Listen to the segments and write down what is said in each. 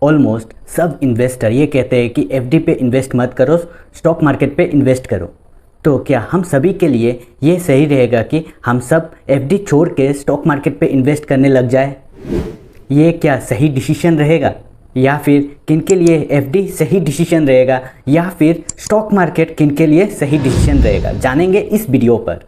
Almost सब investor ये कहते हैं कि एफडी पे इन्वेस्ट मत करो, स्टॉक मार्केट पे इन्वेस्ट करो। तो क्या हम सभी के लिए ये सही रहेगा कि हम सब एफडी छोड़ के स्टॉक मार्केट पे इन्वेस्ट करने लग जाए? ये क्या सही डिसीजन रहेगा, या फिर किन के लिए एफडी सही डिसीजन रहेगा, या फिर स्टॉक मार्केट किन के लिए सही डिसीजन रहेगा, जानेंगे इस वीडियो पर।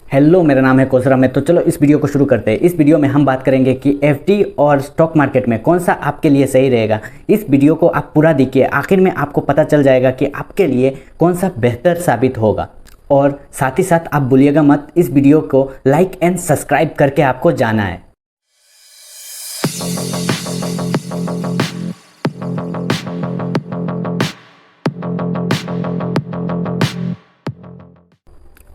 हेलो, मेरा नाम है कोसरा में। तो चलो इस वीडियो को शुरू करते हैं। इस वीडियो में हम बात करेंगे कि एफडी और स्टॉक मार्केट में कौन सा आपके लिए सही रहेगा। इस वीडियो को आप पूरा देखिए, आखिर में आपको पता चल जाएगा कि आपके लिए कौन सा बेहतर साबित होगा। और साथ ही साथ आप भूलिएगा मत, इस वीडियो को लाइक एंड सब्सक्राइब करके आपको जाना है।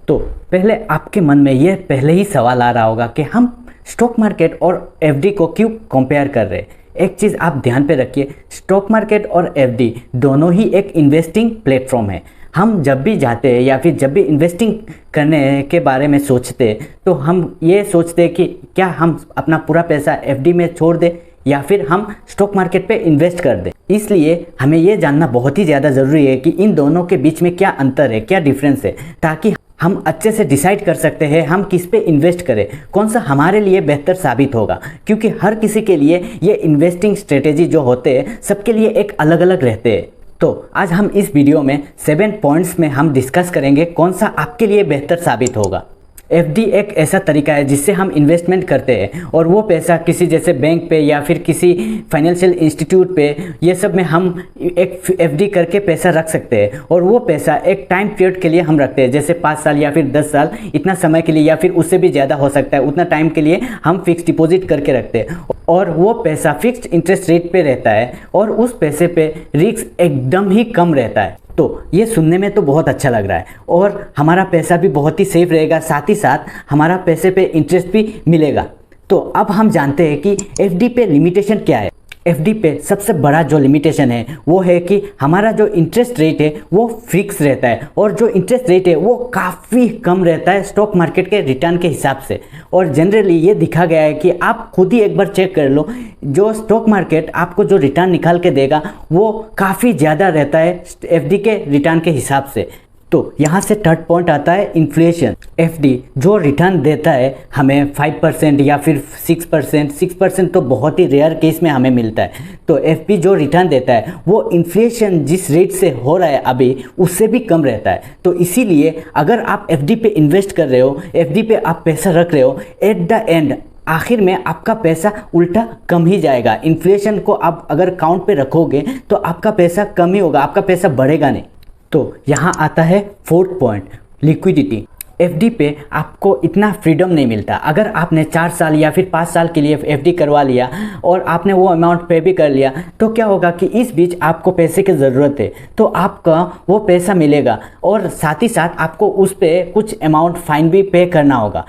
तो पहले आपके मन में यह पहले ही सवाल आ रहा होगा कि हम स्टॉक मार्केट और एफडी को क्यों कंपेयर कर रहे हैं। एक चीज़ आप ध्यान पे रखिए, स्टॉक मार्केट और एफडी दोनों ही एक इन्वेस्टिंग प्लेटफॉर्म है। हम जब भी जाते हैं या फिर जब भी इन्वेस्टिंग करने के बारे में सोचते हैं तो हम ये सोचते हैं कि क्या हम अपना पूरा पैसा एफडी में छोड़ दें या फिर हम स्टॉक मार्केट पे इन्वेस्ट कर दें। इसलिए हमें ये जानना बहुत ही ज़्यादा ज़रूरी है कि इन दोनों के बीच में क्या अंतर है, क्या डिफरेंस है, ताकि हम अच्छे से डिसाइड कर सकते हैं हम किस पे इन्वेस्ट करें, कौन सा हमारे लिए बेहतर साबित होगा। क्योंकि हर किसी के लिए ये इन्वेस्टिंग स्ट्रेटेजी जो होते हैं सबके लिए एक अलग अलग रहते हैं। तो आज हम इस वीडियो में 7 पॉइंट्स में हम डिस्कस करेंगे कौन सा आपके लिए बेहतर साबित होगा। एफडी एक ऐसा तरीका है जिससे हम इन्वेस्टमेंट करते हैं और वो पैसा किसी जैसे बैंक पे या फिर किसी फाइनेंशियल इंस्टीट्यूट पे, ये सब में हम एक एफडी करके पैसा रख सकते हैं। और वो पैसा एक टाइम पीरियड के लिए हम रखते हैं, जैसे 5 साल या फिर 10 साल, इतना समय के लिए या फिर उससे भी ज़्यादा हो सकता है। उतना टाइम के लिए हम फिक्स डिपॉजिट करके रखते हैं और वो पैसा फिक्स्ड इंटरेस्ट रेट पे रहता है और उस पैसे पे रिस्क एकदम ही कम रहता है। तो ये सुनने में तो बहुत अच्छा लग रहा है और हमारा पैसा भी बहुत ही सेफ रहेगा, साथ ही साथ हमारा पैसे पे इंटरेस्ट भी मिलेगा। तो अब हम जानते हैं कि एफडी पे लिमिटेशन क्या है। एफडी पे सबसे बड़ा जो लिमिटेशन है वो है कि हमारा जो इंटरेस्ट रेट है वो फिक्स रहता है और जो इंटरेस्ट रेट है वो काफ़ी कम रहता है स्टॉक मार्केट के रिटर्न के हिसाब से। और जनरली ये दिखा गया है कि आप खुद ही एक बार चेक कर लो, जो स्टॉक मार्केट आपको जो रिटर्न निकाल के देगा वो काफ़ी ज़्यादा रहता है एफडी के रिटर्न के हिसाब से। तो यहाँ से थर्ड पॉइंट आता है इन्फ्लेशन। एफडी जो रिटर्न देता है हमें 5% या फिर 6%, 6% तो बहुत ही रेयर केस में हमें मिलता है। तो एफडी जो रिटर्न देता है वो इन्फ्लेशन जिस रेट से हो रहा है अभी उससे भी कम रहता है। तो इसीलिए अगर आप एफडी पे इन्वेस्ट कर रहे हो, एफडी पे आप पैसा रख रहे हो, एट द एंड आखिर में आपका पैसा उल्टा कम ही जाएगा। इन्फ्लेशन को आप अगर काउंट पे रखोगे तो आपका पैसा कम ही होगा, आपका पैसा बढ़ेगा नहीं। तो यहाँ आता है फोर्थ पॉइंट, लिक्विडिटी। एफडी पे आपको इतना फ्रीडम नहीं मिलता। अगर आपने 4 साल या फिर 5 साल के लिए एफडी करवा लिया और आपने वो अमाउंट पे भी कर लिया तो क्या होगा कि इस बीच आपको पैसे की ज़रूरत है तो आपका वो पैसा मिलेगा और साथ ही साथ आपको उस पर कुछ अमाउंट फ़ाइन भी पे करना होगा।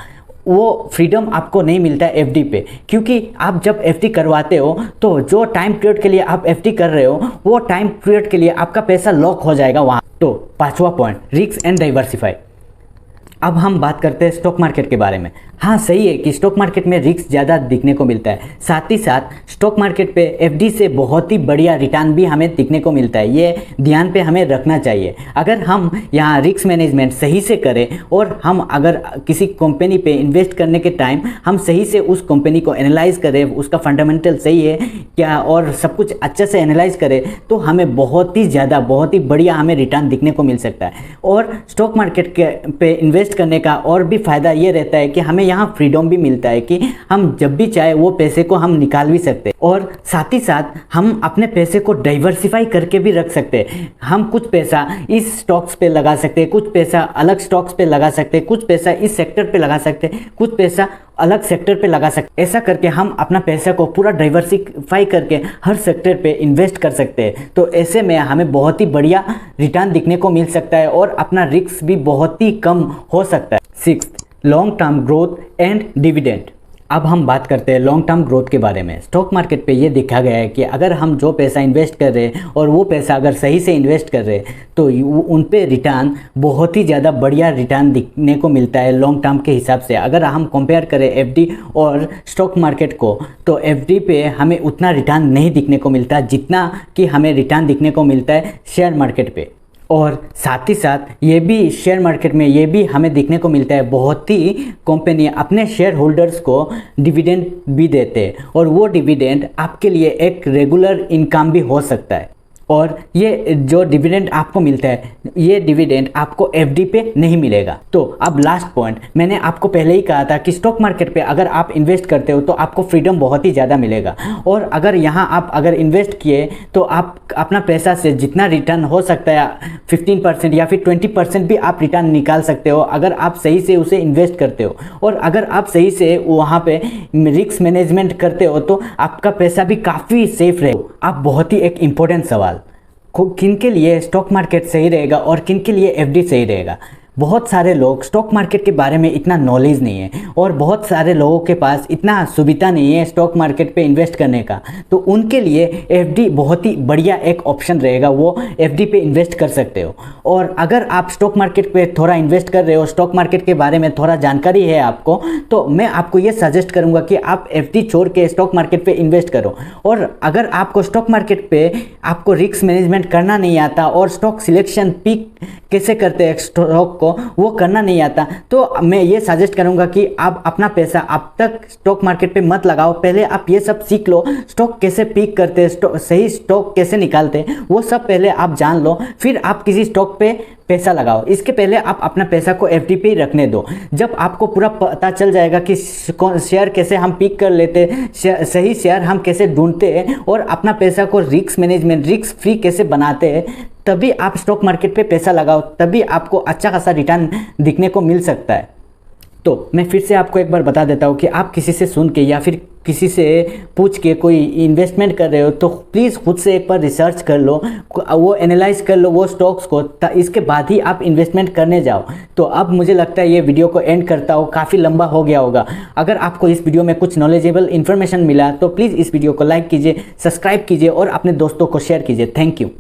वो फ्रीडम आपको नहीं मिलता है एफडी पे, क्योंकि आप जब एफडी करवाते हो तो जो टाइम पीरियड के लिए आप एफडी कर रहे हो वो टाइम पीरियड के लिए आपका पैसा लॉक हो जाएगा वहाँ। तो 5वां पॉइंट, रिस्क एंड डाइवर्सिफाई। अब हम बात करते हैं स्टॉक मार्केट के बारे में। हाँ, सही है कि स्टॉक मार्केट में रिस्क ज़्यादा दिखने को मिलता है, साथ ही साथ स्टॉक मार्केट पे एफडी से बहुत ही बढ़िया रिटर्न भी हमें दिखने को मिलता है। ये ध्यान पे हमें रखना चाहिए। अगर हम यहाँ रिस्क मैनेजमेंट सही से करें और हम अगर किसी कंपनी पे इन्वेस्ट करने के टाइम हम सही से उस कंपनी को एनालाइज करें, उसका फंडामेंटल सही है क्या और सब कुछ अच्छे से एनालाइज करें तो हमें बहुत ही ज़्यादा, बहुत ही बढ़िया हमें रिटर्न दिखने को मिल सकता है। और स्टॉक मार्केट पे इन्वेस्ट करने का और भी फ़ायदा ये रहता है कि हमें यहाँ फ्रीडम भी मिलता है कि हम जब भी चाहे वो पैसे को हम निकाल भी सकते हैं और साथ ही साथ हम अपने पैसे को डाइवर्सिफाई करके भी रख सकते हैं। हम कुछ पैसा इस स्टॉक्स पे लगा सकते हैं, कुछ पैसा अलग स्टॉक्स पे लगा सकते हैं, कुछ पैसा इस सेक्टर पे लगा सकते हैं, कुछ पैसा अलग सेक्टर पे लगा सकते हैं। ऐसा करके हम अपना पैसा को पूरा डाइवर्सिफाई करके हर सेक्टर पे इन्वेस्ट कर सकते हैं। तो ऐसे में हमें बहुत ही बढ़िया रिटर्न दिखने को मिल सकता है और अपना रिस्क भी बहुत ही कम हो सकता है। 6th, long term growth and dividend. अब हम बात करते हैं लॉन्ग टर्म ग्रोथ के बारे में। स्टॉक मार्केट पे ये देखा गया है कि अगर हम जो पैसा इन्वेस्ट कर रहे हैं और वो पैसा अगर सही से इन्वेस्ट कर रहे हैं तो उन पे रिटर्न बहुत ही ज़्यादा बढ़िया रिटर्न दिखने को मिलता है लॉन्ग टर्म के हिसाब से। अगर हम कंपेयर करें एफडी और स्टॉक मार्केट को तो एफडी पे हमें उतना रिटर्न नहीं दिखने को मिलता जितना कि हमें रिटर्न दिखने को मिलता है शेयर मार्केट पे। और साथ ही साथ ये भी शेयर मार्केट में ये भी हमें देखने को मिलता है, बहुत ही कंपनी अपने शेयर होल्डर्स को डिविडेंड भी देते हैं और वो डिविडेंड आपके लिए एक रेगुलर इनकम भी हो सकता है। और ये जो डिविडेंड आपको मिलता है ये डिविडेंड आपको एफडी पे नहीं मिलेगा। तो अब लास्ट पॉइंट, मैंने आपको पहले ही कहा था कि स्टॉक मार्केट पे अगर आप इन्वेस्ट करते हो तो आपको फ्रीडम बहुत ही ज़्यादा मिलेगा। और अगर यहाँ आप अगर इन्वेस्ट किए तो आप अपना पैसा से जितना रिटर्न हो सकता है 15% या फिर 20% भी आप रिटर्न निकाल सकते हो अगर आप सही से उसे इन्वेस्ट करते हो। और अगर आप सही से वहाँ पे रिस्क मैनेजमेंट करते हो तो आपका पैसा भी काफ़ी सेफ रहेगा। अब बहुत ही एक इम्पोर्टेंट सवाल, किन के लिए स्टॉक मार्केट सही रहेगा और किन के लिए एफडी सही रहेगा। बहुत सारे लोग स्टॉक मार्केट के बारे में इतना नॉलेज नहीं है और बहुत सारे लोगों के पास इतना सुविधा नहीं है स्टॉक मार्केट पे इन्वेस्ट करने का, तो उनके लिए एफडी बहुत ही बढ़िया एक ऑप्शन रहेगा, वो एफडी पे इन्वेस्ट कर सकते हो। और अगर आप स्टॉक मार्केट पे थोड़ा इन्वेस्ट कर रहे हो, स्टॉक मार्केट के बारे में थोड़ा जानकारी है आपको, तो मैं आपको ये सजेस्ट करूँगा कि आप एफडी छोड़ के स्टॉक मार्केट पर इन्वेस्ट करो। और अगर आपको स्टॉक मार्केट पर आपको रिस्क मैनेजमेंट करना नहीं आता और स्टॉक सिलेक्शन पिक कैसे करते हैं स्टॉक को वो करना नहीं आता, तो मैं ये सजेस्ट करूंगा कि आप अपना पैसा अब तक स्टॉक मार्केट पे मत लगाओ। पहले आप ये सब सीख लो, स्टॉक कैसे पिक करते हैं, सही स्टॉक कैसे निकालते हैं, वो सब पहले आप जान लो, फिर आप किसी स्टॉक पे पैसा लगाओ। इसके पहले आप अपना पैसा को एफडी पे ही रखने दो। जब आपको पूरा पता चल जाएगा कि शेयर कैसे हम पिक कर लेते, सही शेयर हम कैसे ढूंढते हैं और अपना पैसा को रिस्क मैनेजमेंट रिस्क फ्री कैसे बनाते हैं, तभी आप स्टॉक मार्केट पे पैसा लगाओ, तभी आपको अच्छा खासा रिटर्न दिखने को मिल सकता है। तो मैं फिर से आपको एक बार बता देता हूँ कि आप किसी से सुन के या फिर किसी से पूछ के कोई इन्वेस्टमेंट कर रहे हो तो प्लीज़ खुद से एक बार रिसर्च कर लो, वो एनालाइज कर लो वो स्टॉक्स को, इसके बाद ही आप इन्वेस्टमेंट करने जाओ। तो अब मुझे लगता है ये वीडियो को एंड करता हूँ, काफ़ी लंबा हो गया होगा। अगर आपको इस वीडियो में कुछ नॉलेजेबल इन्फॉर्मेशन मिला तो प्लीज़ इस वीडियो को लाइक कीजिए, सब्सक्राइब कीजिए और अपने दोस्तों को शेयर कीजिए। Thank you.